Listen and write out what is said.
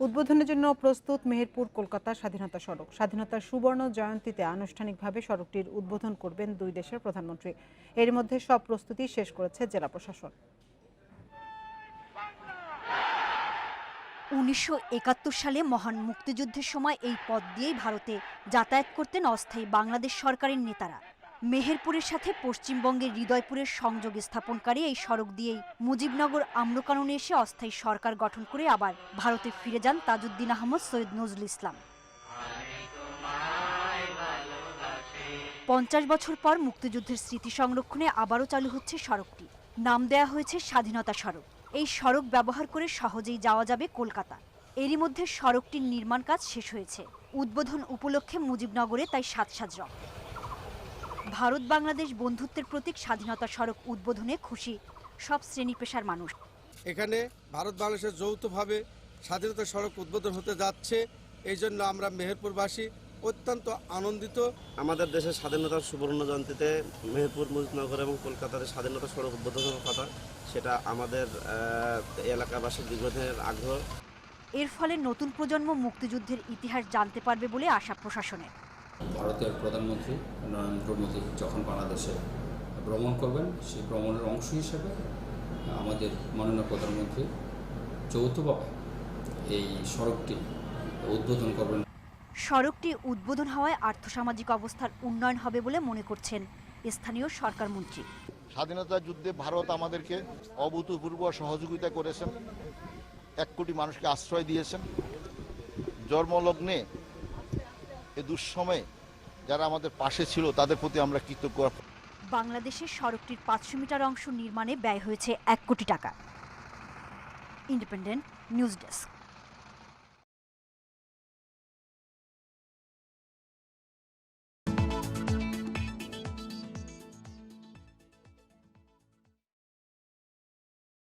উদ্বোধনের জন্য প্রস্তুত মেহেরপুর কলকাতা স্বাধীনতা সড়ক। স্বাধীনতার সুবর্ণ জয়ন্তীতে আনুষ্ঠানিকভাবে সড়কটির উদ্বোধন করবেন দুই দেশের প্রধানমন্ত্রী। এর মধ্যে সব প্রস্তুতি শেষ করেছে জেলা প্রশাসন। ১৯৭১ সালে মহান মুক্তিযুদ্ধের সময় এই পথ দিয়েই ভারতে যাতায়াত করতেন অস্থায়ী বাংলাদেশ সরকারের নেতারা। মেহেরপুরের সাথে পশ্চিমবঙ্গের হৃদয়পুরের সংযোগ স্থাপনকারী এই সড়ক দিয়েই মুজিবনগর আম্রকাননে এসে অস্থায়ী সরকার গঠন করে আবার ভারতে ফিরে যান তাজউদ্দিন আহমদ সৈয়দ নজরুল ইসলাম। ৫০ বছর পর মুক্তিযুদ্ধের স্মৃতি সংরক্ষণে আবারও চালু হচ্ছে সড়কটি। নাম দেয়া হয়েছে স্বাধীনতা সড়ক। এই সড়ক ব্যবহার করে সহজেই যাওয়া যাবে কলকাতা। এরই মধ্যে সড়কটির নির্মাণ কাজ শেষ হয়েছে। উদ্বোধন উপলক্ষে মুজিবনগরে তাই সাজ রং। ভারত বাংলাদেশ বন্ধুত্বের প্রতীক স্বাধীনতা সড়ক উদ্বোধনে খুশি সব শ্রেণী পেশার মানুষ। এখানে ভারত বাংলাদেশের যৌথভাবে স্বাধীনতা সড়ক উদ্বোধন হতে যাচ্ছে, এই জন্য আমরা মেহেরপুরবাসী অত্যন্ত আনন্দিত। আমাদের দেশের স্বাধীনতার সুবর্ণ জয়ন্তীতে মেহেরপুর, মুজিবনগর এবং কলকাতার স্বাধীনতা সড়ক উদ্বোধনের কথা, সেটা আমাদের এলাকাবাসীর দীর্ঘদিনের আগ্রহ। এর ফলে নতুন প্রজন্ম মুক্তিযুদ্ধের ইতিহাস জানতে পারবে বলে আশা প্রশাসনের। ভারতের প্রধানমন্ত্রী নরেন্দ্র মোদী যখন বাংলাদেশে ভ্রমণ করবেন, সেই ভ্রমণের অংশ হিসেবে আমাদের মাননীয় প্রধানমন্ত্রী যৌথভাবে এই সড়কটি উদ্বোধন করবেন। সড়কটি উদ্বোধন হওয়ায় আর্থসামাজিক অবস্থার উন্নয়ন হবে বলে মনে করছেন স্থানীয় সরকার মন্ত্রী। স্বাধীনতা যুদ্ধে ভারত আমাদেরকে অভূতপূর্ব সহযোগিতা করেছেন, ১ কোটি মানুষকে আশ্রয় দিয়েছেন। জন্মলগ্নে এ দুঃসময়ে যারা আমাদের পাশে ছিল তাদের প্রতি আমরা কৃতজ্ঞ। বাংলাদেশের সড়কটির ৫০০ মিটার অংশ নির্মাণে ব্যয় হয়েছে ১ কোটি টাকা। Independent news desk.